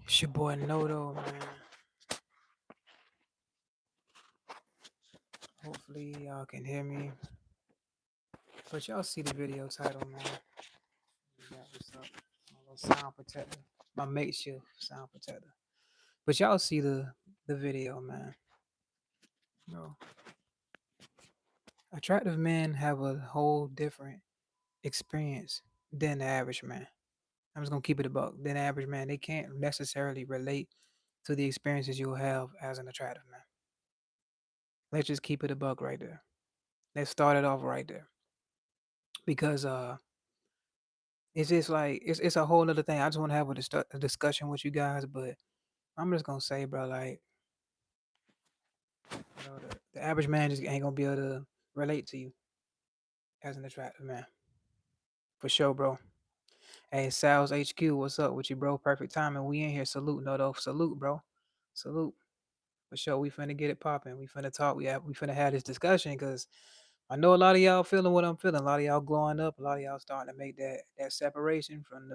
It's your boy Noto, man. Hopefully y'all can hear me. But y'all see the video title, man. Got this up. My little sound protector. My makeshift sound protector. But y'all see the video, man. Bro, attractive men have a whole different experience than the average man. I'm just gonna keep it a buck. Than the average man, they can't necessarily relate to the experiences you'll have as an attractive man. Let's just keep it a buck right there. Let's start it off right there. Because it's just like it's a whole other thing. I just want to have a discussion with you guys, but I'm just gonna say, bro, like the average man just ain't gonna be able to relate to you as an attractive man, for sure, bro. Hey, Sal's HQ, what's up with you, bro? Perfect timing. We in here. Salute, no though. Salute, bro. Salute. For sure, we finna get it popping. We finna talk. We finna have this discussion because I know a lot of y'all feeling what I'm feeling. A lot of y'all glowing up. A lot of y'all starting to make that separation from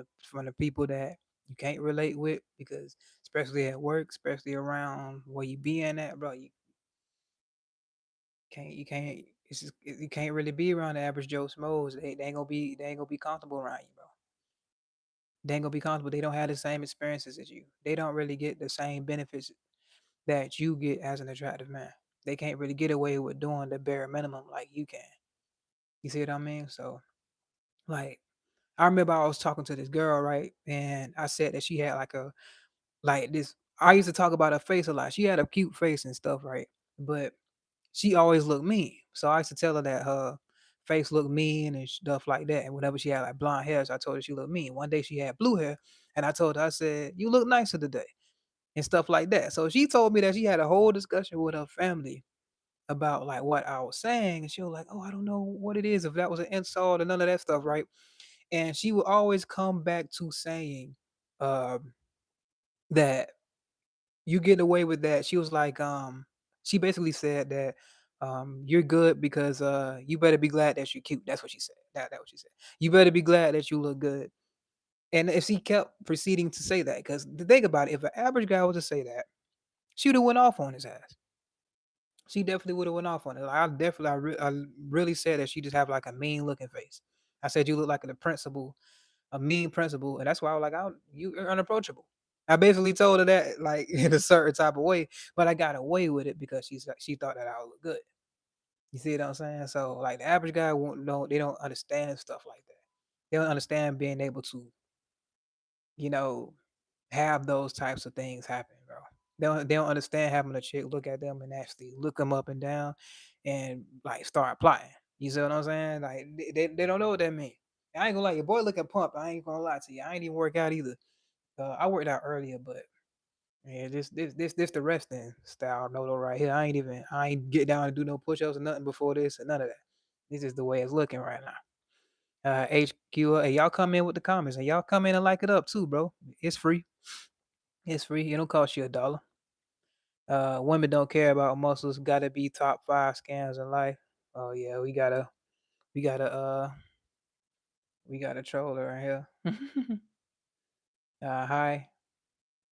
the people that you can't relate with because especially at work, especially around where you be in at, bro. You can't you can't really be around the average Joe Schmoes. They ain't gonna be comfortable around you, bro. They ain't gonna be comfortable. They don't have the same experiences as you. They don't really get the same benefits that you get as an attractive man. They can't really get away with doing the bare minimum like you can. You see what I mean? So like I remember I was talking to this girl, right? And I said that she had like this. I used to talk about her face a lot. She had a cute face and stuff, right? But she always looked mean. So I used to tell her that her face looked mean and stuff like that. And whenever she had like blonde hair, so I told her she looked mean. One day she had blue hair, and I told her, I said, "You look nicer today," and stuff like that. So she told me that she had a whole discussion with her family about like what I was saying, and she was like, "Oh, I don't know what it is. If that was an insult or none of that stuff, right?" And she would always come back to saying um, that you get away with that. She was like, she basically said that you're good because you better be glad that you're cute. That's what she said. That what she said. You better be glad that you look good. And if she kept proceeding to say that, because the thing about it, if an average guy was to say that, she would have went off on his ass. She definitely would have went off on it. Like, I really said that she just have like a mean looking face. I said you look like the principal, a mean principal, and that's why I was like, you're unapproachable. I basically told her that like in a certain type of way, but I got away with it because she thought that I would look good. You see what I'm saying? So like the average guy won't know they don't understand stuff like that. They don't understand being able to, you know, have those types of things happen, bro. They don't understand having a chick look at them and actually look them up and down and like start plotting. You see what I'm saying? Like they don't know what that means. I ain't gonna lie, your boy looking pump. I ain't gonna lie to you. I ain't even work out either. I worked out earlier, but yeah, this the resting style Noto right here. I ain't get down and do no push ups or nothing before this and none of that. This is the way it's looking right now. HQ, hey, y'all come in with the comments and y'all come in and like it up too, bro. It's free. It's free. It don't cost you $1. Women don't care about muscles. Got to be top 5 scams in life. Oh yeah, we gotta, we got a troller right here. Hi.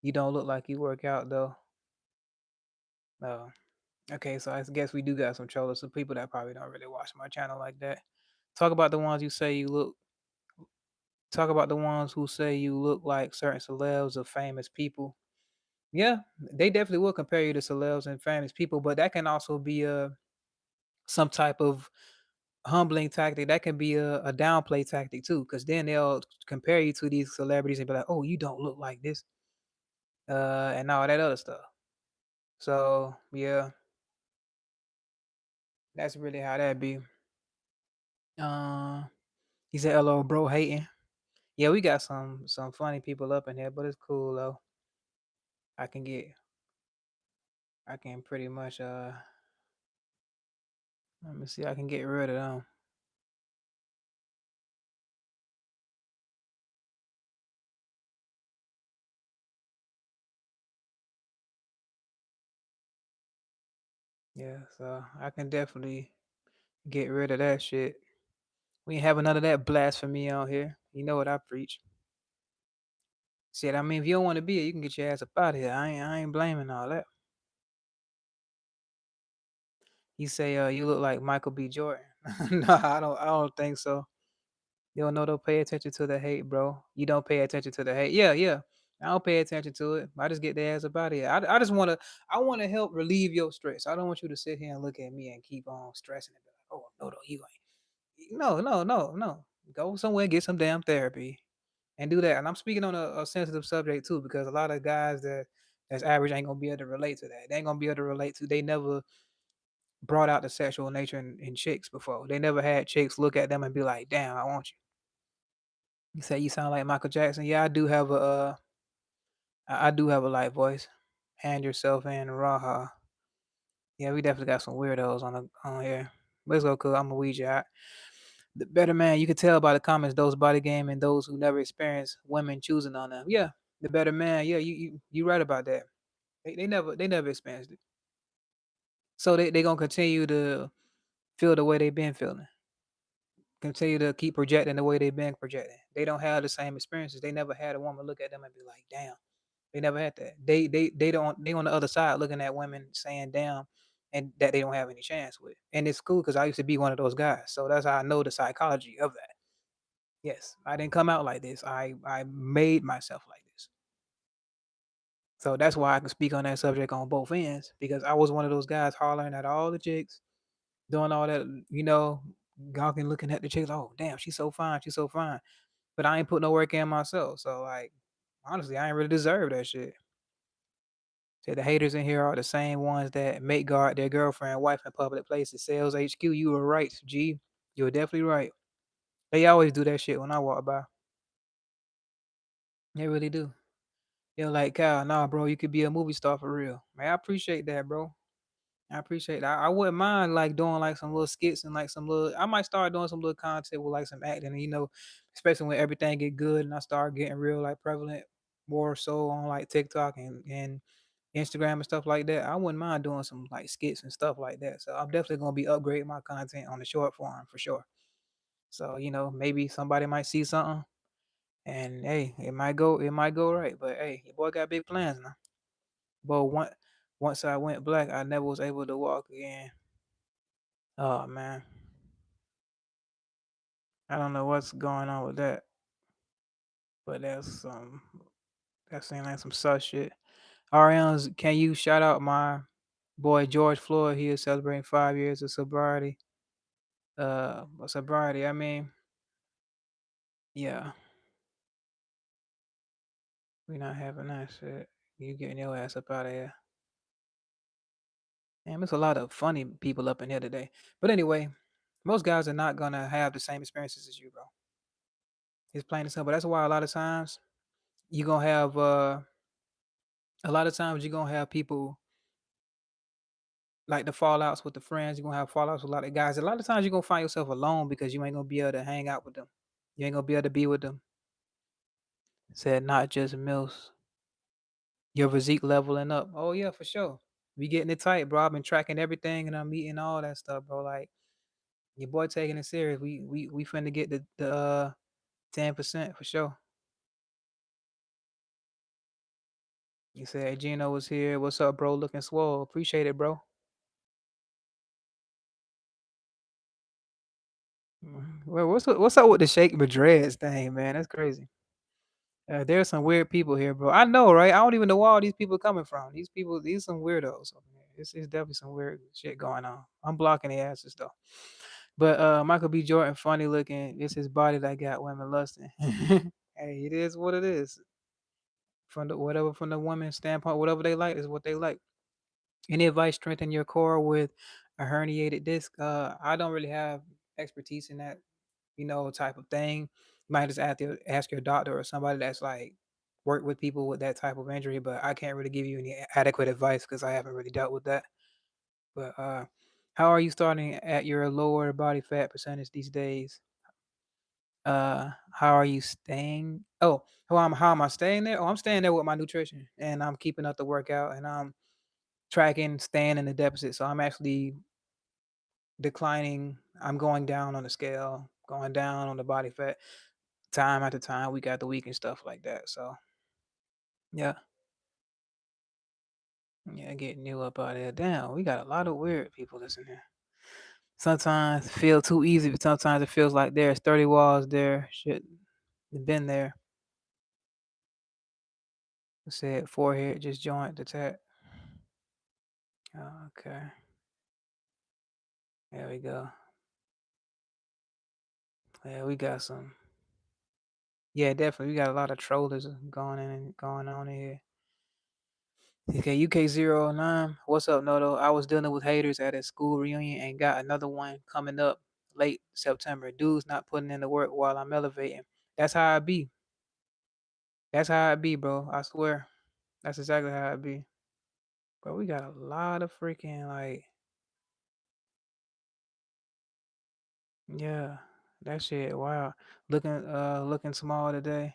You don't look like you work out though. No. Okay, so I guess we do got some trollers. Some people that probably don't really watch my channel like that. Talk about the ones you say you look. Talk about the ones who say you look like certain celebs or famous people. Yeah, they definitely will compare you to celebs and famous people, but that can also be some type of humbling tactic. That can be a downplay tactic too, because then they'll compare you to these celebrities and be like, "Oh, you don't look like this," and all that other stuff. So yeah, that's really how that be. Uh, he said, "Hello, bro, hating." Yeah, we got some funny people up in here, but it's cool though. I can get, I can pretty much let me see, I can get rid of them. Yeah, so I can definitely get rid of that shit. We ain't having none of that blasphemy out here. You know what I preach. Shit, I mean, if you don't want to be it, you can get your ass up out of here. I ain't blaming all that. You say, you look like Michael B. Jordan. No, I don't think so. You don't know, don't pay attention to the hate, bro. You don't pay attention to the hate. Yeah, yeah. I don't pay attention to it. I just get their ass up out of here. I just I wanna help relieve your stress. I don't want you to sit here and look at me and keep on stressing and be like, oh no, no, you ain't. No, no, no, no. Go somewhere, get some damn therapy and do that. And I'm speaking on a sensitive subject too, because a lot of guys that's average ain't gonna be able to relate to that. They ain't gonna be able to relate to. They never brought out the sexual nature in chicks before. They never had chicks look at them and be like, "Damn, I want you." You say you sound like Michael Jackson. Yeah, I do have a light voice. Hand yourself in, raha. Yeah, we definitely got some weirdos on here. But it's go cool. I'm gonna weed you out. The better man, you can tell by the comments, those body game and those who never experienced women choosing on them. Yeah, the better man. Yeah, you right about that. They never experienced it, so they gonna continue to feel the way they been feeling. Continue to keep projecting the way they've been projecting. They don't have the same experiences. They never had a woman look at them and be like, "Damn." They never had that. They on the other side looking at women saying damn and that they don't have any chance with. And it's cool because I used to be one of those guys. So that's how I know the psychology of that. Yes. I didn't come out like this. I made myself like this. So that's why I can speak on that subject on both ends. Because I was one of those guys hollering at all the chicks, doing all that, gawking looking at the chicks, oh damn, she's so fine, she's so fine. But I ain't put no work in myself. So like honestly, I ain't really deserve that shit. Said the haters in here are the same ones that make guard their girlfriend, wife in public places. Sales HQ, you were right, G. You were definitely right. They always do that shit when I walk by. They really do. They're like, Kyle, nah, bro, you could be a movie star for real. Man, I appreciate that, bro. I appreciate that. I wouldn't mind like doing like some little skits and like some little. I might start doing some little content with like some acting, and especially when everything get good and I start getting real like prevalent more so on like TikTok and Instagram and stuff like that. I wouldn't mind doing some like skits and stuff like that. So I'm definitely gonna be upgrading my content on the short form for sure. So maybe somebody might see something, and hey, it might go right. But hey, your boy got big plans now. But once I went black, I never was able to walk again. Oh man, I don't know what's going on with that, but that seems like some sus shit. RMs, can you shout out my boy George Floyd? He is celebrating 5 years of sobriety. Sobriety. I mean, yeah, we not having that shit. You getting your ass up out of here. Damn, there's a lot of funny people up in here today. But anyway, most guys are not gonna have the same experiences as you, bro. It's plain and simple. That's why you gonna have a lot of times you're gonna have people like the fallouts with the friends. You're gonna have fallouts with a lot of guys. A lot of times you're gonna find yourself alone because you ain't gonna be able to hang out with them. You ain't gonna be able to be with them. Said not just mills. Your physique leveling up. Oh yeah, for sure. We getting it tight, bro. I've been tracking everything and I'm eating all that stuff, bro. Like your boy taking it serious. We finna get the 10% for sure. You said Gino was here. What's up, bro? Looking swole. Appreciate it, bro. Well, what's up with the shake my dreads thing, man? That's crazy. There's some weird people here, bro. I know, right? I don't even know where all these people coming from. These some weirdos over here. It's definitely some weird shit going on. I'm blocking the asses though. But Michael B. Jordan, funny looking. It's his body that got women lusting. Hey, it is what it is. From the woman's standpoint, whatever they like is what they like. Any advice strengthen your core with a herniated disc? I don't really have expertise in that, type of thing. You might just have to ask your doctor or somebody that's like worked with people with that type of injury, but I can't really give you any adequate advice because I haven't really dealt with that. But how are you starting at your lower body fat percentage these days? How are you staying? Oh, how am I staying there? Oh, I'm staying there with my nutrition and I'm keeping up the workout and I'm tracking, staying in the deficit. So I'm actually declining. I'm going down on the scale, going down on the body fat time after time, week after week, and stuff like that. So Yeah. Yeah, getting you up out of there. Damn, we got a lot of weird people listening here. Sometimes feel too easy, but sometimes it feels like there's 30 walls there. Shit, been there. Said forehead just joint the tat. Okay, there we go. Yeah, we got some. Yeah, definitely. We got a lot of trollers going in and going on in here. Okay, UK 09. What's up, Noto? I was dealing with haters at a school reunion and got another one coming up late September. Dudes not putting in the work while I'm elevating. That's how I be. That's how I be, bro. I swear. That's exactly how I be. Bro, we got a lot of freaking like, yeah, that shit. Wow. Looking small today.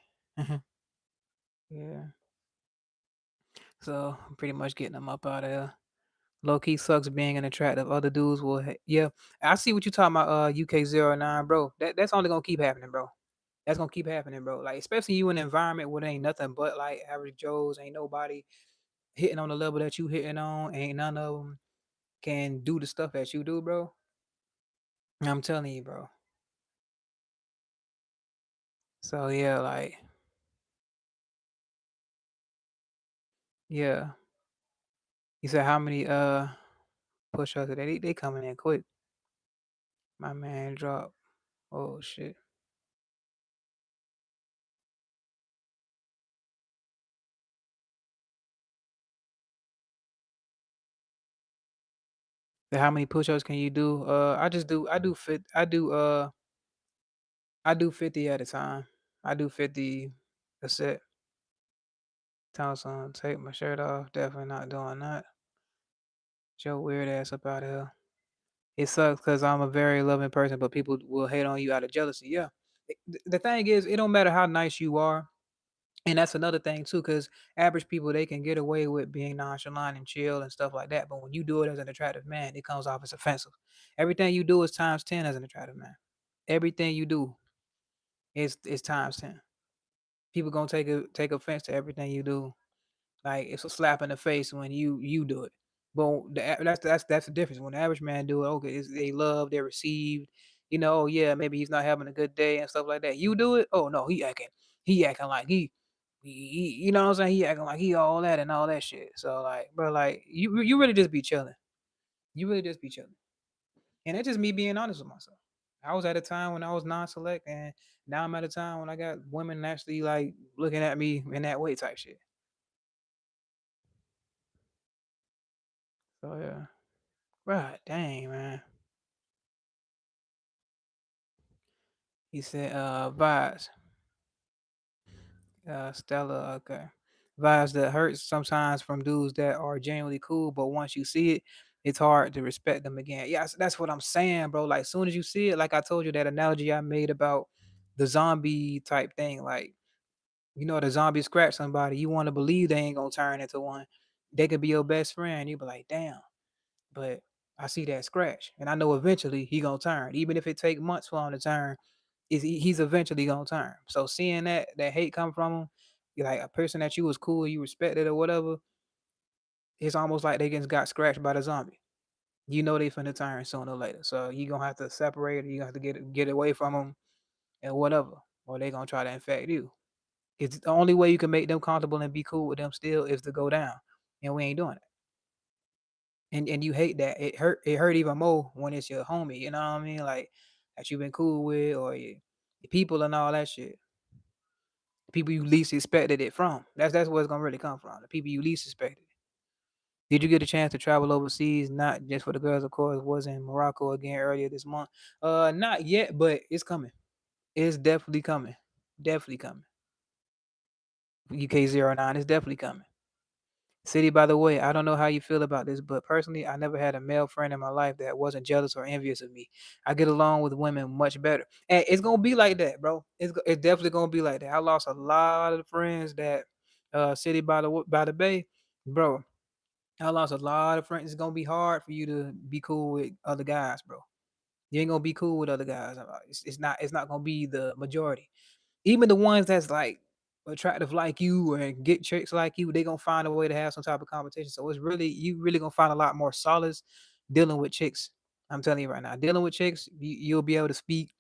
Yeah. So I'm pretty much getting them up out of there. Low key sucks being an attractive. Other dudes will, yeah. I see what you talking about. UK 09, bro. That's only gonna keep happening, bro. That's gonna keep happening, bro. Like especially you in an environment where there ain't nothing but like average Joes. Ain't nobody hitting on the level that you hitting on. Ain't none of them can do the stuff that you do, bro. I'm telling you, bro. So yeah, like yeah. You said how many push ups they coming in quick. My man dropped. Oh shit. So how many push ups can you do? I do 50 at a time. I do 50 a set. Tell son, take my shirt off. Definitely not doing that. Get your weird ass up out of here. It sucks because I'm a very loving person, but people will hate on you out of jealousy. Yeah. The thing is, it don't matter how nice you are. And that's another thing too, because average people they can get away with being nonchalant and chill and stuff like that. But when you do it as an attractive man, it comes off as offensive. Everything you do is times 10 as an attractive man. Everything you do is times 10. People gonna take offense to everything you do. Like it's a slap in the face when you do it. But that's the difference. When the average man do it, okay, they love, they're received. You know, oh yeah, maybe he's not having a good day and stuff like that. You do it, oh no, he acting like you know what I'm saying? He acting like he all that and all that shit. So like, bro, like you really just be chilling. You really just be chilling. And that's just me being honest with myself. I was at a time when I was non-select, and now I'm at a time when I got women actually like looking at me in that way type shit. So yeah. Right, dang man. He said, vibes. Stella, okay. Vibes that hurts sometimes from dudes that are genuinely cool, but once you see it, it's hard to respect them again. Yeah, that's what I'm saying, bro. Like, soon as you see it, like I told you that analogy I made about the zombie type thing, like, the zombie scratch somebody, you want to believe they ain't gonna turn into one. They could be your best friend. You be like, damn, but I see that scratch, and I know eventually he gonna turn, even if it take months for him to turn. He's eventually gonna turn. So seeing that hate come from him, you're like a person that you was cool, you respected or whatever, it's almost like they just got scratched by the zombie. You know they finna turn sooner or later. So you gonna have to separate, you gonna have to get away from them and whatever, or they gonna try to infect you. It's the only way you can make them comfortable and be cool with them still is to go down, and we ain't doing it. And you hate that. It hurt even more when it's your homie. You know what I mean? Like that you've been cool with, or your people and all that shit. People you least expected it from. That's where it's gonna really come from. The people you least expected. Did you get a chance to travel overseas? Not just for the girls, of course. Was in Morocco again earlier this month. Not yet, but it's coming. It's definitely coming. Definitely coming. UK 09 is definitely coming. City, by the way, I don't know how you feel about this, but personally, I never had a male friend in my life that wasn't jealous or envious of me. I get along with women much better, and it's gonna be like that, bro. It's definitely gonna be like that. I lost a lot of friends that city by the bay, bro. I lost a lot of friends. It's gonna be hard for you to be cool with other guys, bro. You ain't gonna be cool with other guys. It's not gonna be the majority. Even the ones that's like attractive like you and get chicks like you, they gonna find a way to have some type of competition. So it's really you really gonna find a lot more solace dealing with chicks. I'm telling you right now, dealing with chicks, you'll be able to speak.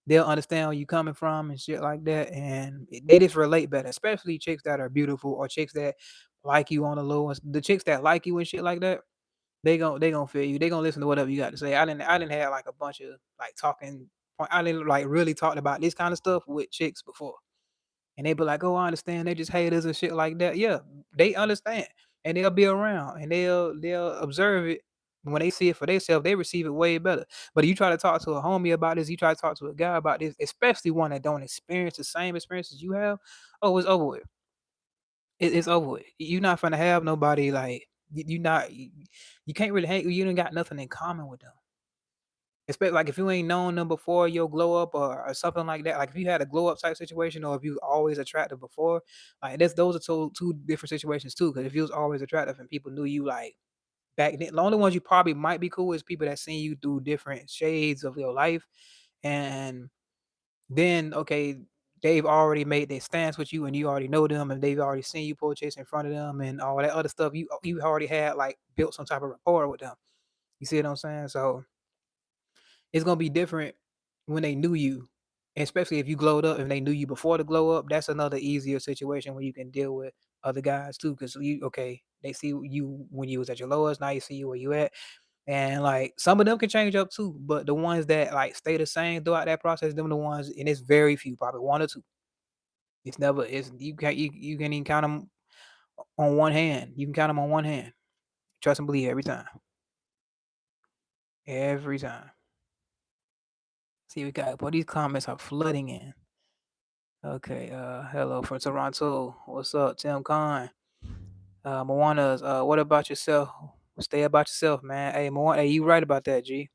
They'll understand where you coming from and shit like that, and they just relate better, especially chicks that are beautiful or chicks that like you on the low. The chicks that like you and shit like that, they gonna feel you. They gonna listen to whatever you got to say. I didn't have like a bunch of like talking. I didn't like really talked about this kind of stuff with chicks before. And they be like, "Oh, I understand. They just haters and shit like that." Yeah, they understand, and they'll be around, and they'll observe it. When they see it for themselves, they receive it way better. But you try to talk to a homie about this, you try to talk to a guy about this, especially one that don't experience the same experiences you have. Oh, it's over with. It's over with. You're not gonna have nobody like you not you can't really hang. You don't got nothing in common with them. Especially like if you ain't known them before your glow up or something like that. Like if you had a glow up type situation or if you always attractive before, like that's those are two different situations too. Because if you was always attractive and people knew you like back then, the only ones you probably might be cool is people that seen you through different shades of your life. And then okay, they've already made their stance with you and you already know them and they've already seen you pull chase in front of them and all that other stuff. You already had like built some type of rapport with them. You see what I'm saying? So it's gonna be different when they knew you, especially if you glowed up and they knew you before the glow up. That's another easier situation where you can deal with other guys too, because you okay, they see you when you was at your lowest, now you see you where you at, and like some of them can change up too, but the ones that like stay the same throughout that process, them the ones, and it's very few, probably one or two. It's never, it's you can't even count them on one hand. You can count them on one hand. Trust and believe every time, every time. See, we got, boy, these comments are flooding in. Okay, hello from Toronto. What's up, Tim Khan? Moana's, what about yourself? Stay about yourself, man. Hey, Moana, hey, you right about that, G.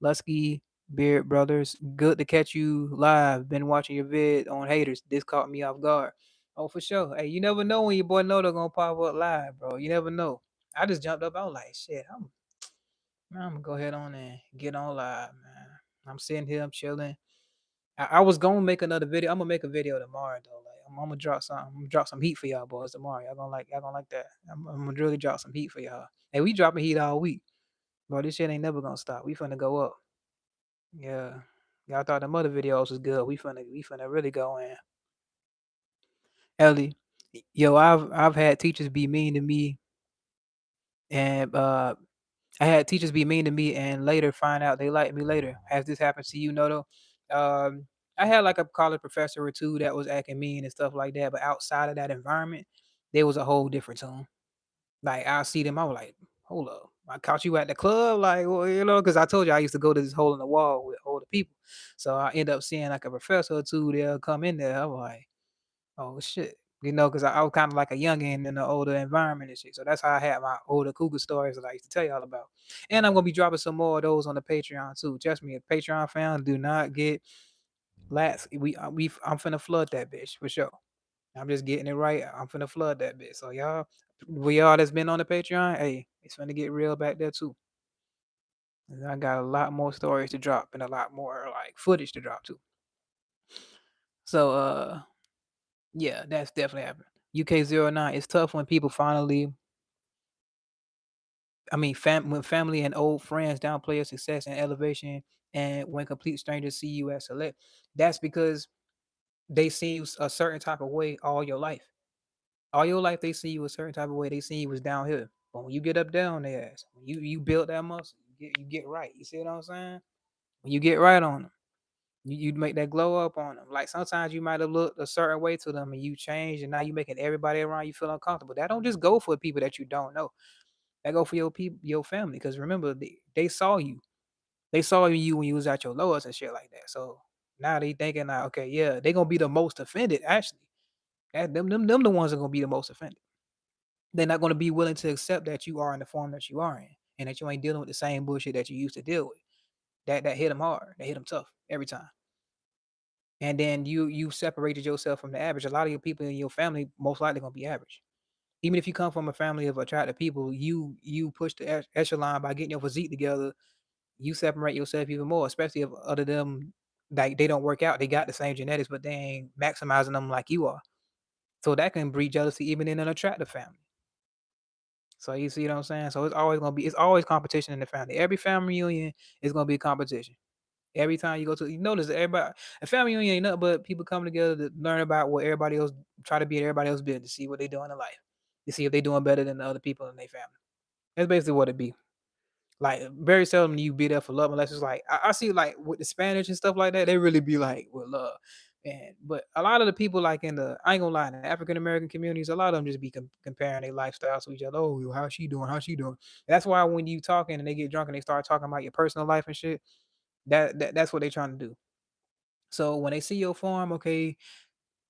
Lusky, Beard Brothers, good to catch you live. Been watching your vid on haters. This caught me off guard. Oh, for sure. Hey, you never know when your boy Noto gonna pop up live, bro. You never know. I just jumped up. I was like, shit, I'm gonna go ahead on and get on live, man. I'm sitting here, I'm chilling. I was gonna make another video. I'm gonna make a video tomorrow though. Like I'm gonna drop some. I'm gonna drop some heat for y'all boys tomorrow. Y'all gonna like that. I'm gonna really drop some heat for y'all. Hey, we dropping heat all week, bro. This shit ain't never gonna stop. We finna go up. Yeah, y'all thought the other videos was good. We finna really go in. Ellie, yo, I've had teachers be mean to me, and I had teachers be mean to me and later find out they like me later. Has this happened to you, Noto? I had like a college professor or two that was acting mean and stuff like that, but outside of that environment, there was a whole different tone. Like I see them, I was like, hold up. I caught you at the club, like, well, because I told you I used to go to this hole in the wall with older people. So I end up seeing like a professor or two, they'll come in there. I was like, oh shit. Because I was kind of like a youngin in the older environment and shit. So that's how I had my older cougar stories that I used to tell y'all about. And I'm gonna be dropping some more of those on the Patreon too. Trust me, if Patreon found do not get last. I'm finna flood that bitch for sure. I'm just getting it right. I'm finna flood that bitch. So y'all that's been on the Patreon, hey, it's finna get real back there too. And I got a lot more stories to drop and a lot more like footage to drop too. So yeah, that's definitely happened. UK09, it's tough when people finally, I mean, when family and old friends downplay your success and elevation, and when complete strangers see you as select, that's because they see you a certain type of way all your life. All your life, they see you a certain type of way. They see you was down here, but when you get up there on their ass, when you build that muscle, you get right. You see what I'm saying? When you get right on them, you make that glow up on them. Like sometimes you might have looked a certain way to them, and you change, and now you making everybody around you feel uncomfortable. That don't just go for people that you don't know. That go for your people, your family. Because remember, they saw you. They saw you when you was at your lowest and shit like that. So now they thinking like, okay, yeah, they gonna be the most offended. Actually, them the ones that gonna be the most offended. They're not gonna be willing to accept that you are in the form that you are in, and that you ain't dealing with the same bullshit that you used to deal with. That hit them hard. That hit them tough every time. And then you separated yourself from the average. A lot of your people in your family most likely gonna be average. Even if you come from a family of attractive people, you push the echelon by getting your physique together. You separate yourself even more, especially if other them like they don't work out. They got the same genetics, but they ain't maximizing them like you are. So that can breed jealousy even in an attractive family. So you see what I'm saying? So it's always competition in the family. Every family reunion is gonna be a competition. Every time you go to, you notice that everybody, a family reunion ain't nothing but people coming together to learn about what everybody else, try to be in everybody else's business, to see what they doing in life, to see if they doing better than the other people in their family. That's basically what it be. Like very seldom you be there for love unless it's like I see like with the Spanish and stuff like that, they really be like with love. And but a lot of the people like in the I ain't gonna lie, in the African American communities, a lot of them just be comparing their lifestyles to each other. Oh, how's she doing? How's she doing? That's why when you talking and they get drunk and they start talking about your personal life and shit, that's what they trying to do. So when they see your form, okay,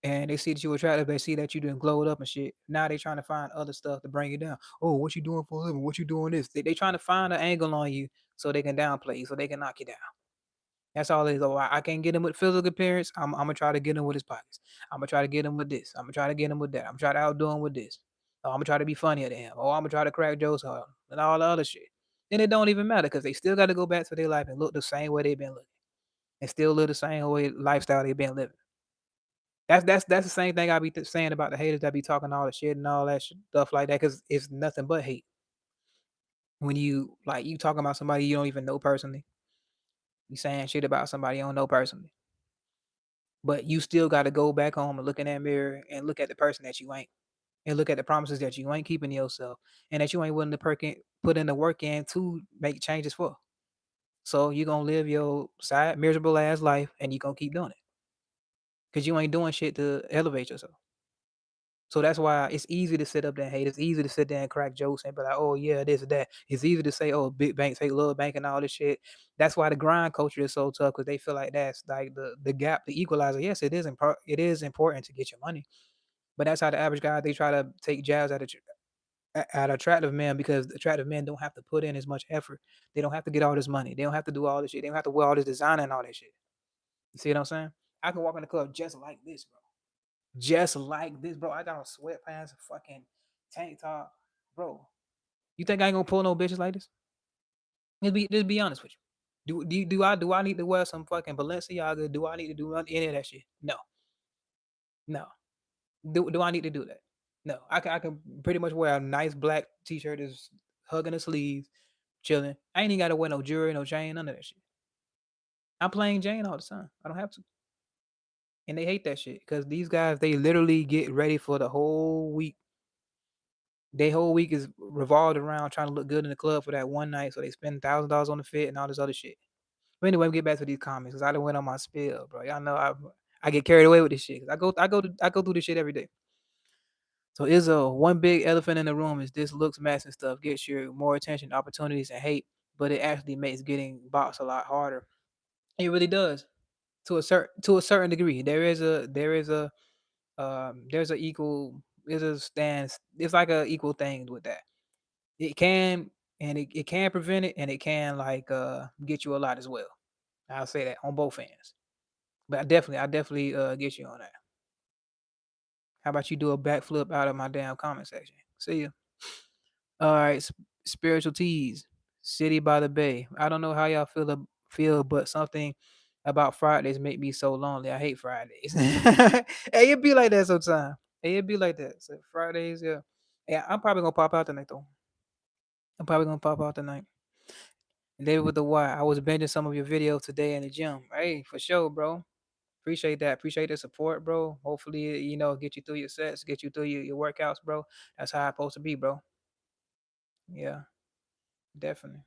and they see that you attractive, they see that you done glowed up and shit. Now they trying to find other stuff to bring you down. Oh, what you doing for a living? What you doing this? They trying to find an angle on you so they can downplay you, so they can knock you down. That's all it is. Oh, I can't get him with physical appearance. I'm gonna try to get him with his pockets. I'm gonna try to get him with this. I'm gonna try to get him with that. I'm trying to outdo him with this. Oh, I'm gonna try to be funnier than him. Oh, I'm gonna try to crack jokes on him and all the other shit. Then it don't even matter because they still got to go back to their life and look the same way they've been looking and still live the same way lifestyle they've been living. That's the same thing I be saying about the haters that be talking all the shit and all that stuff like that because it's nothing but hate. When you like you talking about somebody you don't even know personally, you saying shit about somebody you don't know personally, but you still got to go back home and look in that mirror and look at the person that you ain't, and look at the promises that you ain't keeping to yourself, and that you ain't willing to put in the work in to make changes for. So you gonna live your side miserable ass life, and you gonna keep doing it because you ain't doing shit to elevate yourself. So that's why it's easy to sit up there and hate. It's easy to sit there and crack jokes and be like, "Oh yeah, this and that." It's easy to say, "Oh, big banks hate little bank and all this shit." That's why the grind culture is so tough because they feel like that's like the gap, the equalizer. Yes, it is important to get your money, but that's how the average guy they try to take jabs at attractive men because attractive men don't have to put in as much effort. They don't have to get all this money. They don't have to do all this shit. They don't have to wear all this designer and all that shit. You see what I'm saying? I can walk in the club just like this, bro. Just like this, bro. I got on sweatpants, a fucking tank top, bro. You think I ain't gonna pull no bitches like this? Just be honest with you. Do I need to wear some fucking Balenciaga? Do I need to do any of that shit? No, no. Do I need to do that? No. I can pretty much wear a nice black t-shirt is hugging the sleeves, chilling. I ain't even gotta wear no jewelry, no chain, none of that shit. I'm playing Jane all the time. I don't have to. And they hate that shit because these guys they literally get ready for the whole week. Their whole week is revolved around trying to look good in the club for that one night, so they spend $1,000 on the fit and all this other shit. But anyway, we get back to these comments because I done went on my spill, bro. Y'all know I get carried away with this shit. 'Cause I go through this shit every day. So is a one big elephant in the room is this looks mess and stuff gets you more attention, opportunities, and hate, but it actually makes getting boxed a lot harder. It really does to a certain degree. There's a equal there's a stance. It's like a equal thing with that. It can it can prevent it and it can like get you a lot as well. I'll say that on both ends. But I definitely get you on that. How about you do a backflip out of my damn comment section? See ya. All right, spiritual teas, City by the Bay. I don't know how y'all feel, but something about Fridays make me so lonely. I hate Fridays. Hey, it be like that sometimes. Hey, it be like that. So Fridays, yeah. Yeah, I'm probably gonna pop out tonight though. I'm probably gonna pop out tonight. David with the Y. I was binging some of your videos today in the gym. Hey, for sure, bro. Appreciate that. Appreciate the support, bro. Hopefully, get you through your sets, get you through your workouts, bro. That's how it's supposed to be, bro. Yeah, definitely.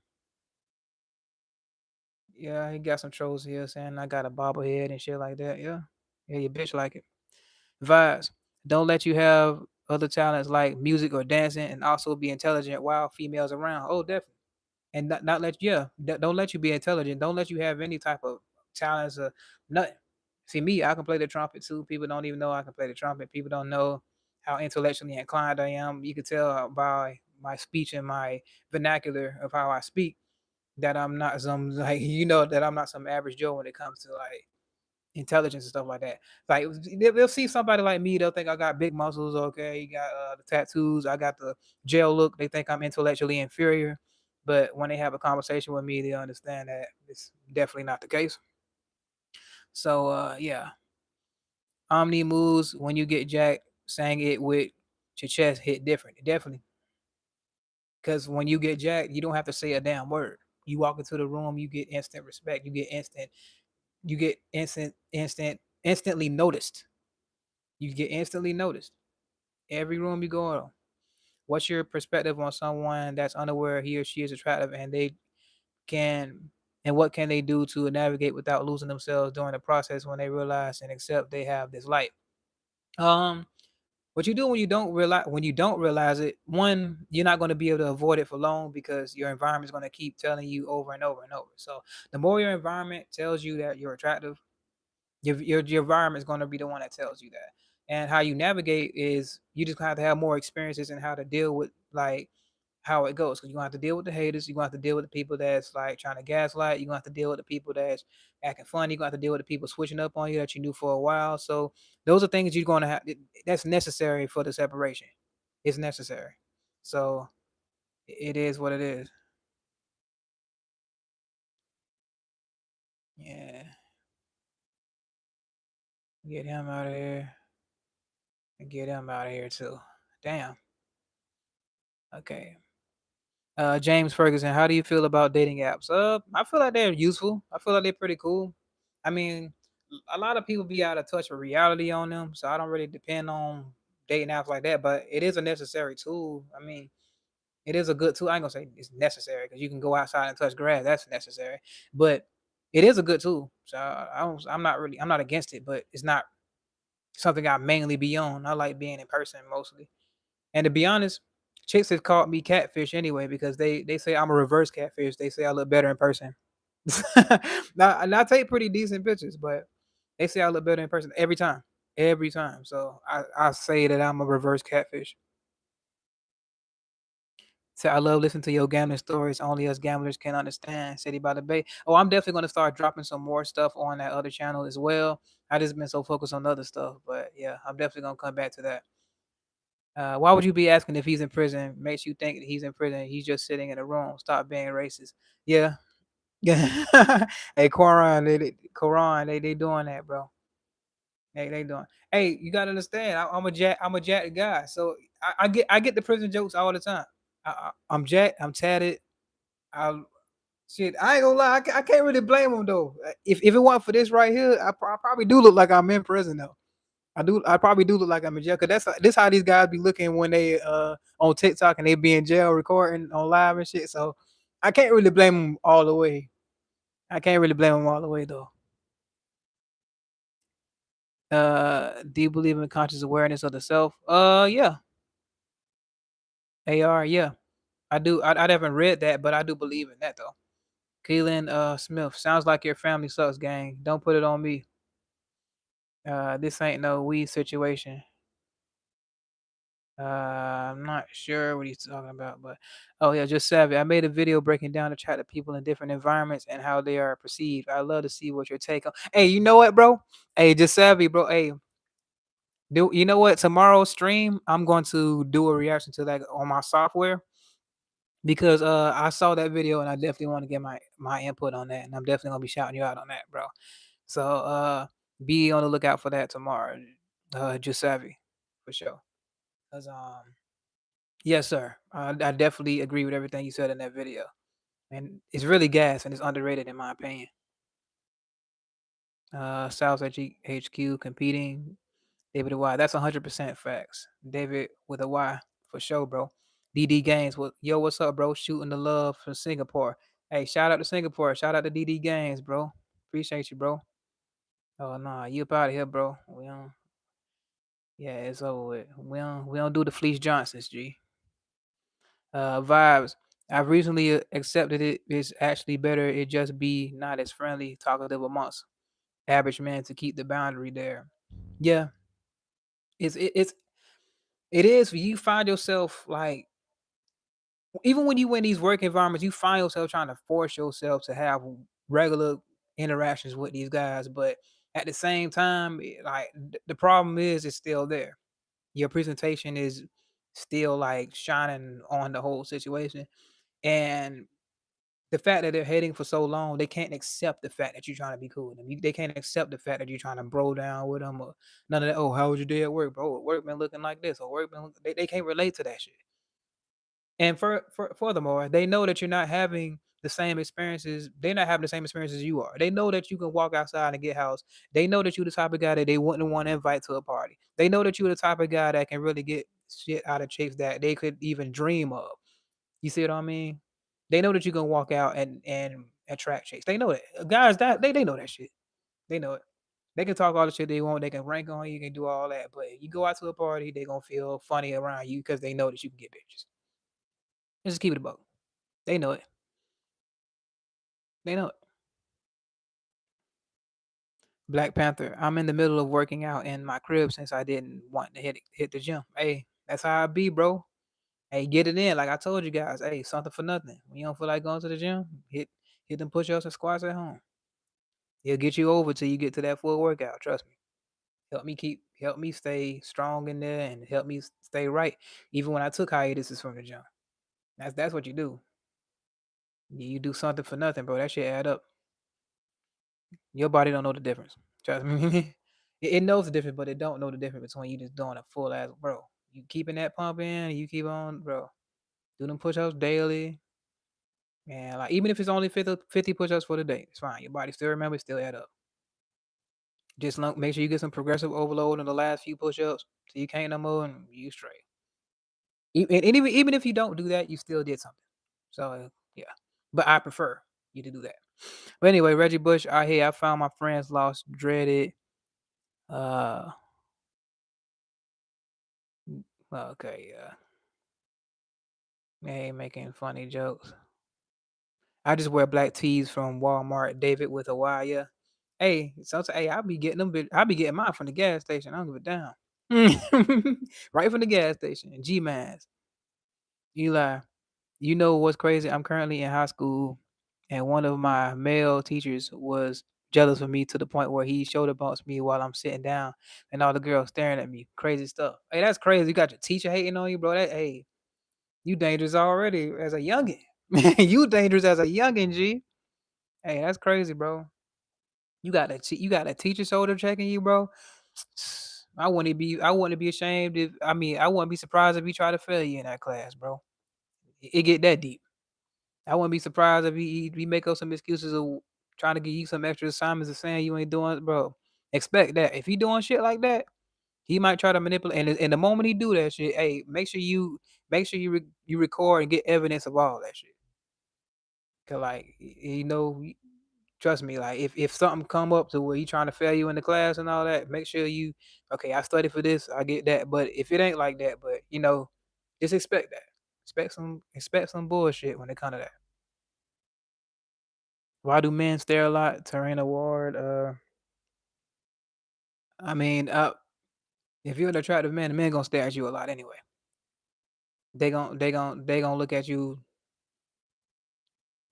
Yeah, he got some trolls here saying I got a bobblehead and shit like that. Yeah. Yeah, your bitch like it. Vibes. Don't let you have other talents like music or dancing and also be intelligent while females around. Oh, definitely. And not let don't let you be intelligent. Don't let you have any type of talents or nothing. See me, I can play the trumpet too. People don't even know I can play the trumpet. People don't know how intellectually inclined I am. You can tell by my speech and my vernacular of how I speak that I'm not some like that I'm not some average Joe when it comes to like intelligence and stuff like that. Like they'll see somebody like me, they'll think I got big muscles. Okay, you got the tattoos, I got the jail look. They think I'm intellectually inferior, but when they have a conversation with me, they understand that it's definitely not the case. So yeah, Omni moves when you get jacked. saying it with your chest hit different. Definitely, because when you get jacked, you don't have to say a damn word. You walk into the room, you get instant respect. You get instantly noticed. You get instantly noticed. Every room you go in. What's your perspective on someone that's unaware he or she is attractive and they can and what can they do to navigate without losing themselves during the process when they realize and accept they have this light? Um, what you do when you don't realize it, one, you're not going to be able to avoid it for long because your environment is going to keep telling you over and over and over. So the more your environment tells you that you're attractive, your environment is going to be the one that tells you that. And how you navigate is you just have to have more experiences in how to deal with like how it goes. Because you're gonna have to deal with the haters, you're gonna have to deal with the people that's like trying to gaslight, you're gonna have to deal with the people that's acting funny, you're gonna have to deal with the people switching up on you that you knew for a while. So those are things you're gonna have that's necessary for the separation. It's necessary. So it is what it is. Yeah. Get him out of here. And get him out of here too. Damn. Okay. James Ferguson, how do you feel about dating apps? I feel like they're useful. I feel like they're pretty cool. I mean, a lot of people be out of touch with reality on them, so I don't really depend on dating apps like that. But it is a necessary tool. I mean, it is a good tool. I ain't gonna say it's necessary because you can go outside and touch grass. That's necessary, but it is a good tool. So I'm not against it, but it's not something I mainly be on. I like being in person mostly. And to be honest, chicks have called me catfish anyway because they say I'm a reverse catfish. They say I look better in person. And I take pretty decent pictures, but they say I look better in person every time. Every time. So I say that I'm a reverse catfish. So I love listening to your gambling stories. Only us gamblers can understand. City by the Bay. Oh, I'm definitely gonna start dropping some more stuff on that other channel as well. I just been so focused on other stuff, but yeah, I'm definitely gonna come back to that. Why would you be asking if he's in prison? Makes you think that he's in prison. He's just sitting in a room. Stop being racist. Yeah, yeah. Hey, Quran, they doing that, bro. They doing. Hey, you gotta understand. I'm a jacked guy, so I get the prison jokes all the time. I'm jacked. I'm tatted. I shit. I ain't gonna lie. I can't really blame him though. If it wasn't for this right here, I probably do look like I'm in prison though. I do. I probably do look like I'm in jail. Cause this how these guys be looking when they on TikTok and they be in jail recording on live and shit. So I can't really blame them all the way. I can't really blame them all the way though. Do you believe in conscious awareness of the self? Yeah. AR, yeah. I do. I haven't read that, but I do believe in that though. Keelan Smith, sounds like your family sucks, gang. Don't put it on me. This ain't no weed situation. I'm not sure what he's talking about, but oh yeah, just savvy. I made a video breaking down the chat of people in different environments and how they are perceived. I love to see what your take on. Hey, you know what, bro? Hey, just savvy, bro. Hey, do you know what? Tomorrow's stream, I'm going to do a reaction to that on my software because I saw that video and I definitely want to get my input on that, and I'm definitely gonna be shouting you out on that, bro. So be on the lookout for that tomorrow. Just savvy for sure. Cause yes, sir. I definitely agree with everything you said in that video. And it's really gas and it's underrated in my opinion. South HQ competing. David with a Y. That's 100% facts. David with a Y for sure, bro. DD Games. Yo, what's up, bro? Shooting the love from Singapore. Hey, shout out to Singapore. Shout out to DD Games, bro. Appreciate you, bro. Oh nah, you up out of here, bro. We don't. Yeah, it's over with. We don't do the Fleece Johnsons, G. Vibes. I've recently accepted it. It's actually better. It just be not as friendly, talkative amongst average men to keep the boundary there. Yeah, it's it is. You find yourself like even when you in these work environments, you find yourself trying to force yourself to have regular interactions with these guys, but at the same time, the problem is it's still there. Your presentation is still like shining on the whole situation, and The fact that they're hating for so long, they can't accept the fact that you're trying to be cool with them. They can't accept the fact that you're trying to bro down with them or none of that. Oh, how was your day at work, bro? Work been looking like this, or work been. They can't relate to that shit. And furthermore, they know that you're not having the same experiences. They're not having the same experiences you are. They know that you can walk outside and get house. They know that you're the type of guy that they wouldn't want to invite to a party. They know that you're the type of guy that can really get shit out of chicks that they could even dream of. You see what I mean? They know that you can walk out and attract chicks. They know that. Guys that they know that shit. They know it. They can talk all the shit they want. They can rank on you, can do all that. But you go out to a party, they gonna feel funny around you because they know that you can get bitches. Just keep it a buck. They know it. They know it. Black Panther. I'm in the middle of working out in my crib since I didn't want to hit the gym. Hey, that's how I be, bro. Hey, get it in. Like I told you guys. Hey, something for nothing. When you don't feel like going to the gym, hit them push-ups and squats at home. It'll get you over till you get to that full workout. Trust me. Help me stay strong in there and help me stay right. Even when I took hiatuses from the gym. That's what you do. You do something for nothing, bro. That shit add up. Your body don't know the difference. Trust me. It knows the difference, but it don't know the difference between you just doing a full ass, bro. You keeping that pump in, you keep on, bro. Do them push-ups daily. And like even if it's only 50 push-ups for the day, it's fine. Your body still remember, still add up. Just make sure you get some progressive overload in the last few push-ups so you can't no more and you straight. And even if you don't do that, you still did something. So yeah. But I prefer you to do that. But anyway, Reggie Bush out here. I found my friends lost, dreaded. Uh okay, yeah. They ain't making funny jokes. I just wear black tees from Walmart, David with a Y, yeah. Hey, sometimes hey, I'll be getting them I'll be getting mine from the gas station. I don't give a damn. Right from the gas station. G-Mans. Eli, you know what's crazy? I'm currently in high school, and one of my male teachers was jealous of me to the point where he shoulder bumps me while I'm sitting down, and all the girls staring at me. Crazy stuff. Hey, that's crazy. You got your teacher hating on you, bro. Hey, you dangerous already as a youngin. You dangerous as a youngin, G. Hey, that's crazy, bro. You got a teacher shoulder checking you, bro. I wouldn't be ashamed if I wouldn't be surprised if he tried to fail you in that class, bro. It get that deep. I wouldn't be surprised if he make up some excuses of trying to give you some extra assignments and saying you ain't doing it, bro. Expect that. If he doing shit like that, he might try to manipulate. And the moment he do that shit, hey, you record and get evidence of all that shit. Cause like trust me, like if something come up to where he trying to fail you in the class and all that, make sure you okay. I study for this. I get that. But if it ain't like that, but just expect that. Expect some bullshit when it come to that. Why do men stare a lot? Terrain Award. I mean, if you're an attractive man, the men gonna stare at you a lot anyway. They gonna look at you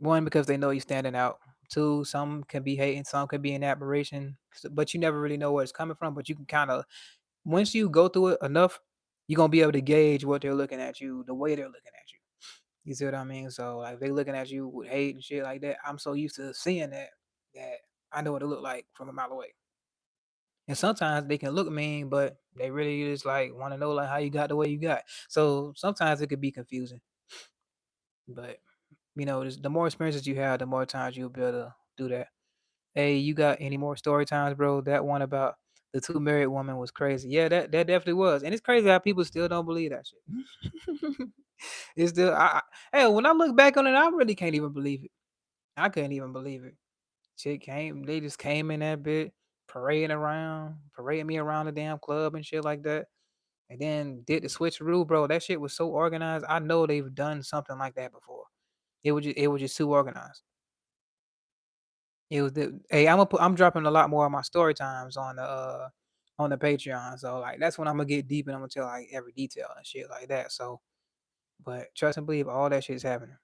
one because they know you standing out. Two, some can be hating, some can be an admiration, but you never really know where it's coming from. But you can kind of once you go through it enough, you're gonna be able to gauge what they're looking at you, the way they're looking at you. You see what I mean? So like they looking at you with hate and shit like that. I'm so used to seeing that I know what it look like from a mile away. And sometimes they can look mean, but they really just like want to know like how you got the way you got. So sometimes it could be confusing. But the more experiences you have, the more times you'll be able to do that. Hey, you got any more story times, bro? That one about the two married women was crazy. Yeah, that definitely was. And it's crazy how people still don't believe that shit. It's still hey, when I look back on it, I really can't even believe it. I couldn't even believe it. They just came in that bit, parading me around the damn club and shit like that. And then did the switcheroo, bro. That shit was so organized. I know they've done something like that before. It was just too organized. It was the hey, I'm dropping a lot more of my story times on the Patreon. So like that's when I'm gonna get deep and I'm gonna tell like every detail and shit like that. So but trust and believe all that shit's happening.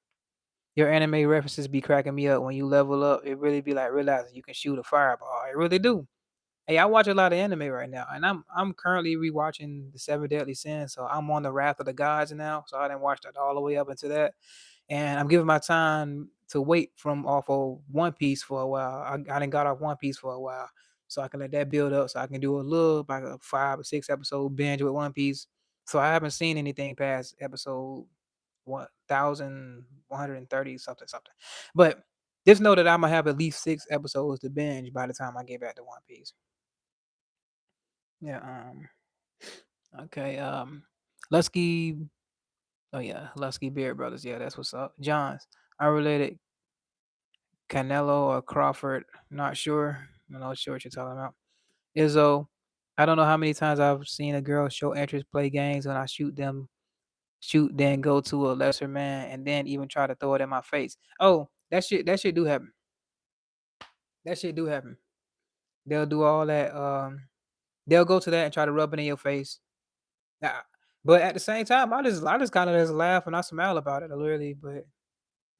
Your anime references be cracking me up when you level up. It really be like realizing you can shoot a fireball. It really do. Hey, I watch a lot of anime right now, and I'm currently rewatching the Seven Deadly Sins. So I'm on the Wrath of the Gods now. So I didn't watch that all the way up into that, and I'm giving my time to wait from off of One Piece for a while. I done got off One Piece for a while, so I can let that build up, so I can do a little like a 5 or 6 episode binge with One Piece. So I haven't seen anything past episode 1,130 something something. But just know that I'm gonna have at least 6 episodes to binge by the time I get back to One Piece. Yeah. Okay. Lusky. Oh yeah, Lusky Beard Brothers. Yeah, that's what's up. Johns. Unrelated Canelo or Crawford. Not sure. I'm not sure what you're talking about. Izzo. I don't know how many times I've seen a girl show interest, play games, when I shoot, then go to a lesser man, and then even try to throw it in my face. Oh, that shit do happen. That shit do happen. They'll do all that. They'll go to that and try to rub it in your face. Nah, but at the same time, I just kind of just laugh and I smile about it, literally. But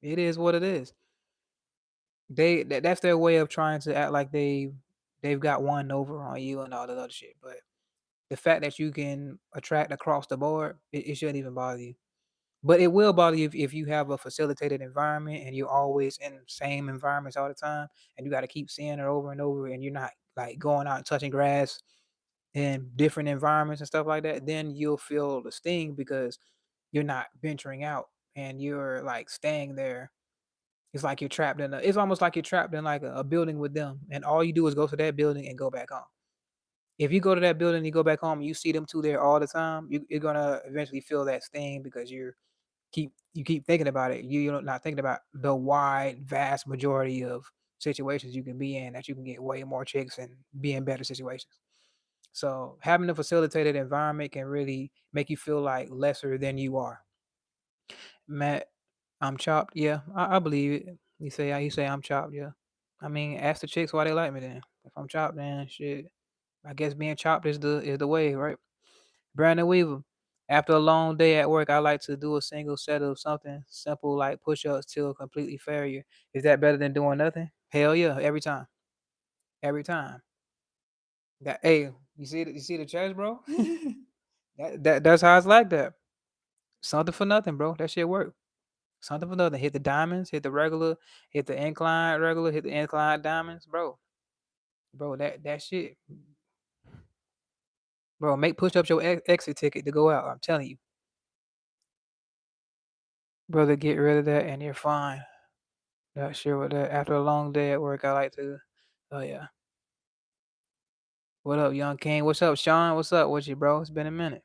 it is what it is. That's their way of trying to act like they've got one over on you and all that other shit. But the fact that you can attract across the board, it shouldn't even bother you. But it will bother you if you have a facilitated environment and you're always in the same environments all the time, and you got to keep seeing it over and over, and you're not like going out and touching grass in different environments and stuff like that. Then you'll feel the sting because you're not venturing out and you're like staying there. It's like you're trapped in a. It's almost like you're trapped in like a building with them, and all you do is go to that building and go back home. If you go to that building and you go back home and you see them two there all the time, you're gonna eventually feel that sting because you keep thinking about it. You're not thinking about the wide, vast majority of situations you can be in that you can get way more chicks and be in better situations. So having a facilitated environment can really make you feel like lesser than you are. Matt, I'm chopped. Yeah, I believe it. You say I'm chopped. Yeah. I mean, ask the chicks why they like me then. If I'm chopped, then shit. I guess being chopped is the way, right? Brandon Weaver. After a long day at work, I like to do a single set of something simple like push-ups till completely failure. Is that better than doing nothing? Hell yeah, every time. Every time. That hey, you see the chest, bro? That's how it's like that. Something for nothing, bro. That shit work. Something for nothing. Hit the diamonds, hit the regular, hit the incline regular, hit the incline diamonds, bro. Bro, that shit, bro. Make push ups your exit ticket to go out. I'm telling you, brother. Get rid of that, and you're fine. Not sure what that. After a long day at work, I like to. Oh yeah. What up, Young King? What's up, Sean? What's up with you, bro? It's been a minute.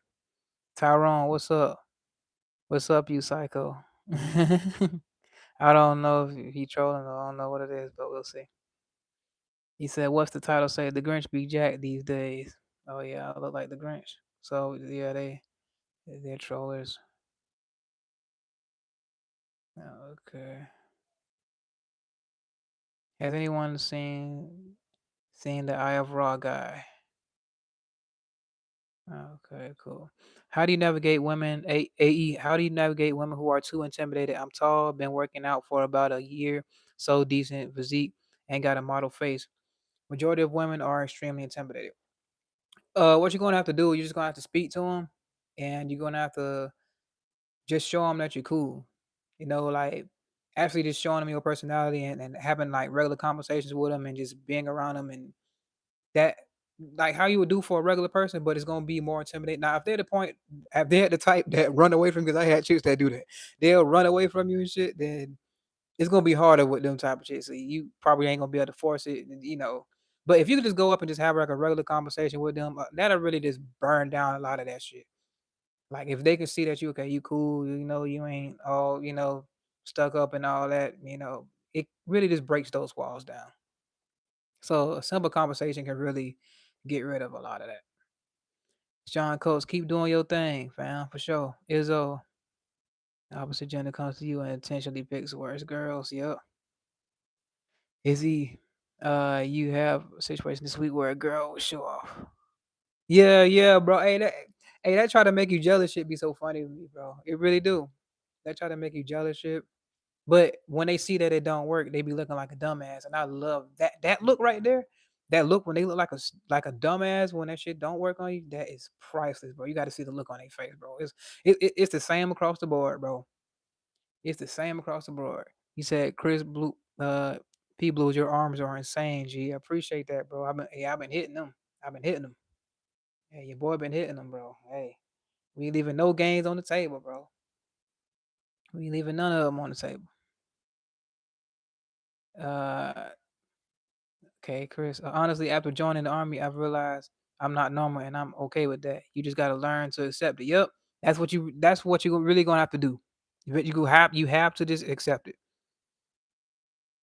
Tyrone, what's up? What's up, you psycho? I don't know if he trolling or I don't know what it is, but we'll see. He said, "What's the title say? The Grinch be Jack these days." Oh yeah, I look like the Grinch. So yeah, they're trollers. Okay. Has anyone seen the Eye of Raw guy? Okay, cool. How do you navigate women? AE. How do you navigate women who are too intimidated? I'm tall, been working out for about a year, so decent physique, and got a model face. Majority of women are extremely intimidated. What you're gonna have to do, you're just gonna have to speak to them, and you're gonna have to just show them that you're cool. Like actually just showing them your personality and having like regular conversations with them and just being around them and that like how you would do for a regular person, but it's gonna be more intimidating. Now, if they're the type that run away from, because I had chicks that do that, they'll run away from you and shit. Then it's gonna be harder with them type of chicks. So you probably ain't gonna be able to force it. But if you could just go up and just have like a regular conversation with them, that'll really just burn down a lot of that shit. Like if they can see that you cool, you ain't all stuck up and all that, it really just breaks those walls down. So a simple conversation can really get rid of a lot of that. John Coates, keep doing your thing, fam, for sure. Izzo, opposite gender comes to you and intentionally picks worse girls. Yep. Izzy, you have a situation this week where a girl will show off. Yeah, yeah, bro. Hey, that try to make you jealous shit be so funny to me, bro. It really do. They try to make you jealous shit. But when they see that it don't work, they be looking like a dumbass, and I love that look right there. That look when they look like a dumbass when that shit don't work on you, that is priceless, bro. You got to see the look on their face, bro. It's the same across the board, bro. It's the same across the board. He said, Chris Blue, P Blues, your arms are insane, G. I appreciate that, bro. I've been hitting them. I've been hitting them. Hey, your boy been hitting them, bro. Hey, we ain't leaving no games on the table, bro. We ain't leaving none of them on the table. Uh, okay, Chris. Honestly, after joining the army, I've realized I'm not normal, and I'm okay with that. You just gotta learn to accept it. Yep, That's what you really gonna have to do. You have to just accept it.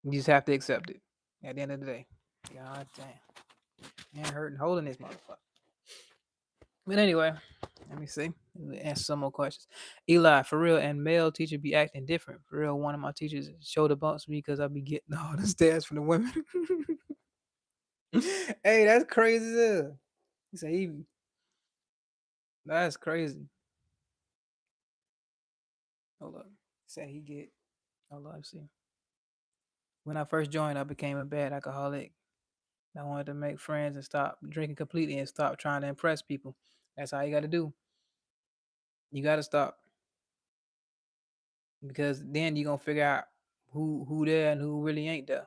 You just have to accept it. At the end of the day. God damn. Man, hurting holding this motherfucker. But anyway, let me see. Let me answer some more questions. Eli, for real, and male teacher be acting different. For real, one of my teachers shoulder bumps me because I be getting all the stares from the women. Hey, that's crazy as hell. He said that's crazy. Hold up. He said he get hold up, let's see. When I first joined, I became a bad alcoholic. I wanted to make friends and stop drinking completely and stop trying to impress people. That's all you gotta do. You gotta stop. Because then you're gonna figure out who there and who really ain't there.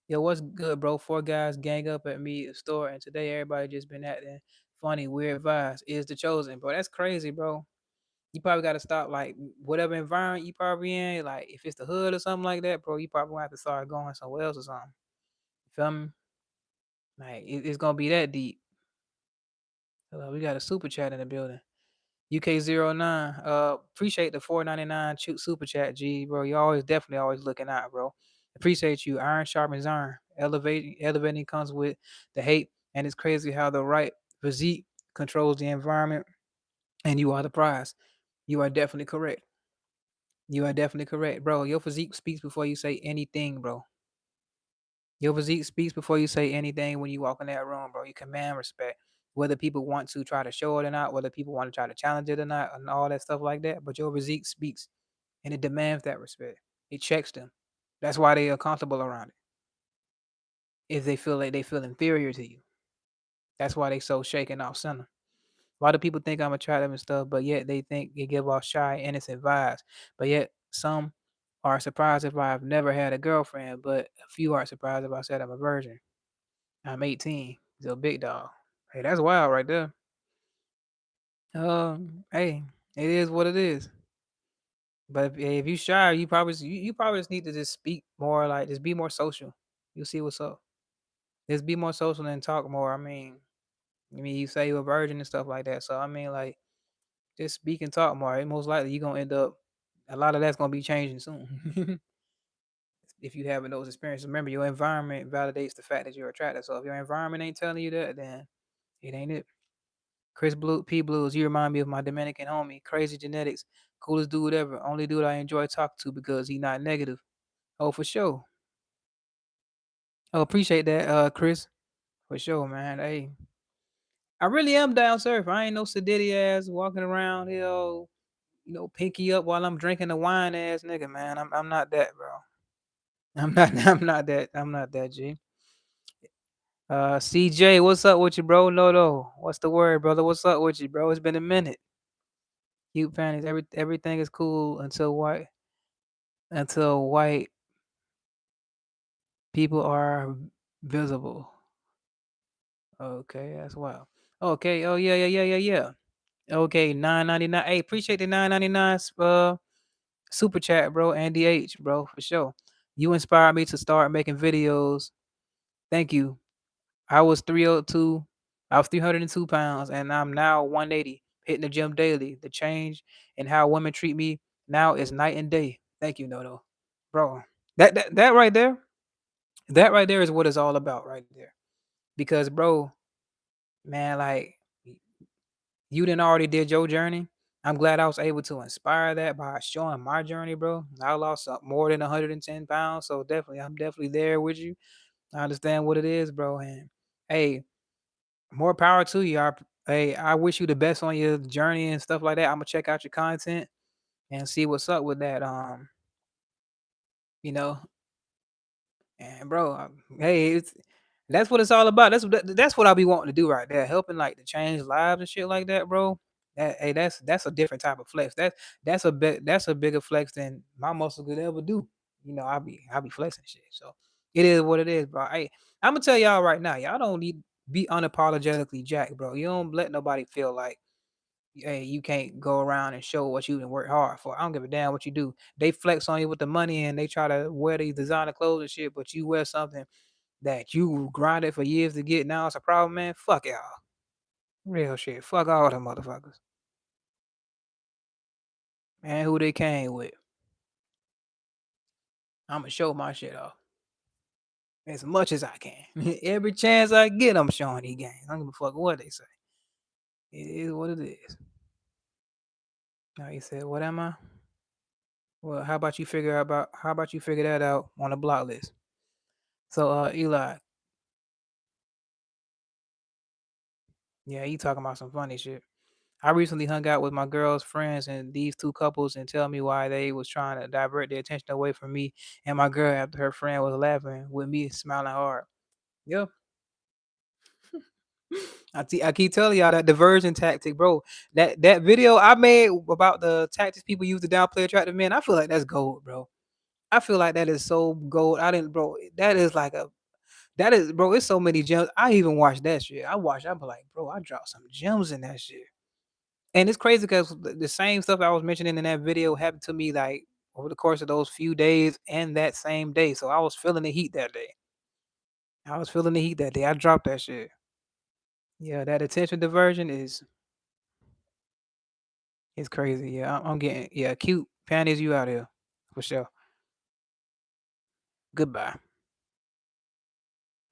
Yo, what's good, bro? Four guys gang up at me at the store, and today everybody just been acting funny, weird vibes. Is the chosen, bro? That's crazy, bro. You probably got to stop, like, whatever environment you probably in. Like, if it's the hood or something like that, bro, you probably gonna have to start going somewhere else or something. You feel me? Like, it's gonna be that deep. Hello, we got a super chat in the building. UK09. Appreciate the 4.99 super chat, G, bro. You always definitely always looking out, bro. Appreciate you. Iron sharpens iron. Elevating comes with the hate, and it's crazy how the right physique controls the environment, and you are the prize. You are definitely correct. You are definitely correct, bro. Your physique speaks before you say anything, bro. Your physique speaks before you say anything when you walk in that room, bro. You command respect. Whether people want to try to show it or not, whether people want to try to challenge it or not, and all that stuff like that. But your physique speaks and it demands that respect. It checks them. That's why they are comfortable around it. If they feel like they feel inferior to you. That's why they so shaken off center. A lot of people think I'm attractive and stuff, but yet they think they give off shy, innocent vibes. But yet some are surprised if I've never had a girlfriend, but a few aren't surprised if I said I'm a virgin. I'm 18. He's a big dog. Hey, that's wild right there. Hey, it is what it is. But if you shy, you probably just need to just speak more, like just be more social. You'll see what's up. Just be more social and talk more. I mean, you say you're a virgin and stuff like that. So I mean, like, just speak and talk more. And most likely, you're gonna end up. A lot of that's gonna be changing soon. If you having those experiences, remember your environment validates the fact that you're attracted. So if your environment ain't telling you that, then it ain't it. Chris Blue P Blues, you remind me of my Dominican homie. Crazy genetics, coolest dude ever. Only dude I enjoy talking to because he not negative. Oh, for sure. Oh, appreciate that, Chris. For sure, man. Hey, I really am down surf. I ain't no sedity ass walking around here, pinky up while I'm drinking the wine ass nigga, man. I'm not that, bro. I'm not I'm not that. I'm not that, G. CJ, what's up with you, bro? No. What's the word, brother? What's up with you, bro? It's been a minute. Cute panties. Everything is cool until white people are visible. Okay, that's wild. Okay. Oh yeah. Okay, 9.99. Hey, appreciate the 9.99 super chat, bro. Andy H, bro, for sure. You inspired me to start making videos. Thank you. I was 302. I was 302 pounds, and I'm now 180. Hitting the gym daily. The change in how women treat me now is night and day. Thank you, Nono, bro. That right there. That right there is what it's all about, right there. Because, bro, man, like, you didn't already did your journey. I'm glad I was able to inspire that by showing my journey, bro. I lost more than 110 pounds, so definitely, I'm definitely there with you. I understand what it is, bro. And hey, more power to you. Hey, I wish you the best on your journey and stuff like that. I'm gonna check out your content and see what's up with that. You know, and bro, hey, that's what it's all about. That's what I be wanting to do right there, helping like to change lives and shit like that, bro. That's a different type of flex. That's a bigger flex than my muscle could ever do. I be flexing shit. So it is what it is, bro. I'm gonna tell y'all right now, y'all don't need be unapologetically jacked, bro. You don't let nobody feel like, hey, you can't go around and show what you done work hard for. I don't give a damn what you do. They flex on you with the money and they try to wear these designer clothes and shit, but you wear something that you grinded for years to get. Now it's a problem, man. Fuck y'all. Real shit. Fuck all them motherfuckers. Man, who they came with. I'ma show my shit off as much as I can. Every chance I get, I'm showing these games. I don't give a fuck what they say. It is what it is. Now he said, "What am I?" Well, how about you figure that out on the block list? So, Eli, yeah, he talking about some funny shit. I recently hung out with my girl's friends and these two couples and tell me why they was trying to divert their attention away from me and my girl after her friend was laughing with me smiling hard. Yep. I keep telling y'all that diversion tactic, bro. That video I made about the tactics people use to downplay attractive men, I feel like that's gold, bro. I feel like that is so gold. I didn't, bro. That is like a that is, bro. It's so many gems. I even watched that shit. I'm like, bro, I dropped some gems in that shit. And it's crazy because the same stuff I was mentioning in that video happened to me like over the course of those few days and that same day. So I was feeling the heat that day. I was feeling the heat that day. I dropped that shit. Yeah, that attention diversion is crazy. Yeah, I'm getting yeah, cute panties you out here for sure. Goodbye.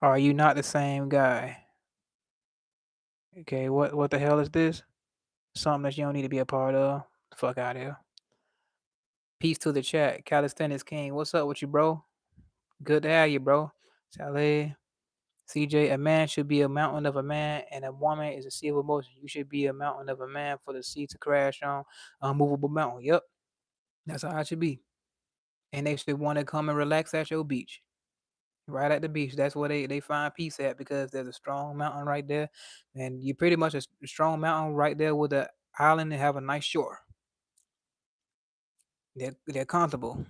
Are you not the same guy? Okay, what the hell is this? Something that you don't need to be a part of. Fuck out here. Peace to the chat. Calisthenics King. What's up with you, bro? Good to have you, bro. Saleh. CJ, a man should be a mountain of a man, and a woman is a sea of emotion. You should be a mountain of a man for the sea to crash on unmovable mountain. Yep, that's how it should be. And they should want to come and relax at your beach, right at the beach. That's where they find peace at because there's a strong mountain right there, and you pretty much a strong mountain right there with the island and have a nice shore. They're comfortable.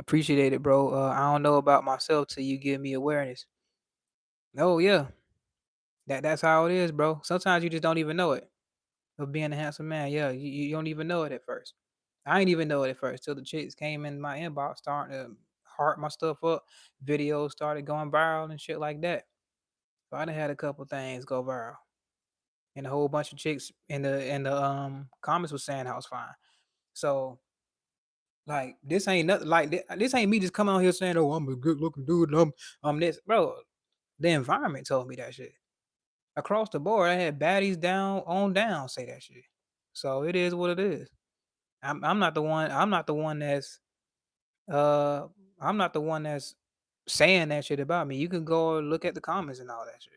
Appreciate it, bro. I don't know about myself till you give me awareness. Oh yeah, that's how it is, bro. Sometimes you just don't even know it. Of being a handsome man. Yeah, you don't even know it at first. I ain't even know it at first till the chicks came in my inbox starting to heart my stuff up. Videos started going viral and shit like that. So I done had a couple things go viral. And a whole bunch of chicks in the comments was saying I was fine. So like this ain't nothing like this ain't me just coming out here saying, oh, I'm a good looking dude and I'm this. Bro, the environment told me that shit. Across the board, I had baddies down on down say that shit. So it is what it is. I'm not the one. Uh I'm not the one that's saying that shit about me. You can go look at the comments and all that shit.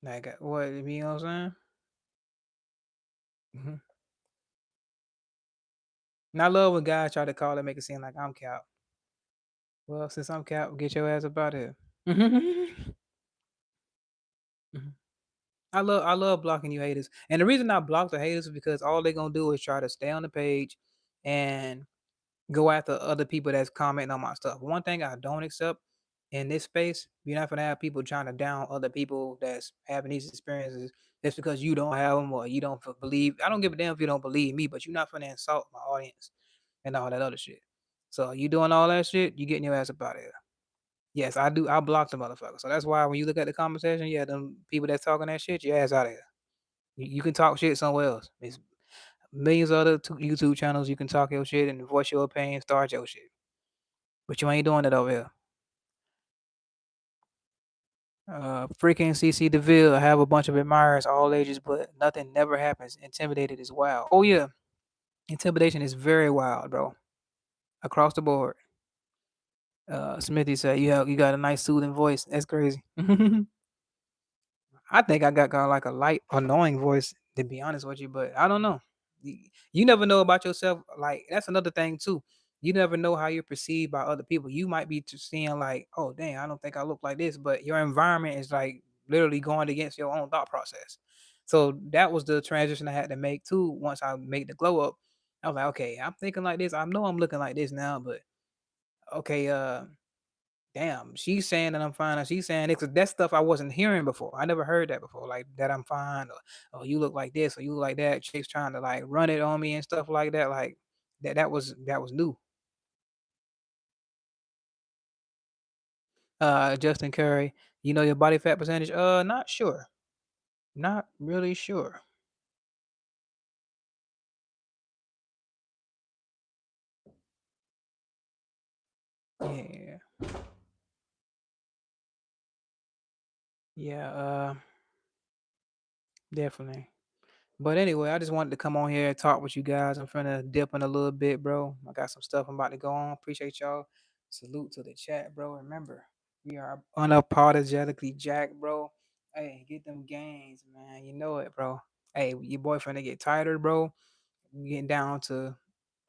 Like what you know what I'm saying? Hmm. And I love when guys try to call it make it seem like I'm cap. Well, since I'm cap, get your ass up out here. Mhm. I love blocking you haters. And the reason I block the haters is because all they gonna do is try to stay on the page and go after other people that's commenting on my stuff. One thing I don't accept in this space, you're not gonna have people trying to down other people that's having these experiences just because you don't have them or you don't believe. I don't give a damn if you don't believe me, but you're not gonna insult my audience and all that other shit. So you doing all that shit, you getting your ass up out of here. Yes, I do. I block the motherfucker. So that's why when you look at the conversation, yeah, them people that's talking that shit, your ass out of here. You can talk shit somewhere else. It's millions of other YouTube channels you can talk your shit and voice your opinion, start your shit. But you ain't doing it over here. Freaking CC DeVille. I have a bunch of admirers, all ages, but nothing never happens. Intimidated is wild. Oh yeah, intimidation is very wild, bro. Across the board. Smithy said you got a nice soothing voice. That's crazy. I think I got kind of like a light annoying voice to be honest with you, but I don't know. You never know about yourself. Like that's another thing too. You never know how you're perceived by other people. You might be just seeing like, oh dang, I don't think I look like this, but your environment is like literally going against your own thought process. So that was the transition I had to make too. Once I made the glow up, I was like, okay, I'm thinking like this. I know I'm looking like this now, but okay, damn, she's saying that I'm fine, and she's saying it 'cause that's stuff I wasn't hearing before. I never heard that before, like that I'm fine, or oh you look like this, or you look like that. Chicks trying to like run it on me and stuff like that. Like that was new. Justin Curry, you know your body fat percentage? Not sure. Not really sure. Yeah, yeah, definitely. But anyway, I just wanted to come on here and talk with you guys. I'm finna dip in a little bit, bro. I got some stuff I'm about to go on. Appreciate y'all. Salute to the chat, bro. Remember, we are unapologetically Jack, bro. Hey, get them gains, man. You know it, bro. Hey, your boyfriend to get tighter, bro. Getting down to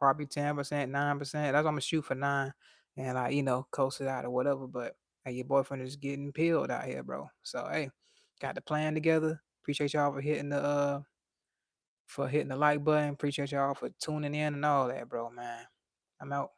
probably 10%, 9%. That's what I'm gonna shoot for 9 and like, coast it out or whatever. But hey, your boyfriend is getting peeled out here, bro. So hey, got the plan together. Appreciate y'all for hitting the like button. Appreciate y'all for tuning in and all that, bro, man. I'm out.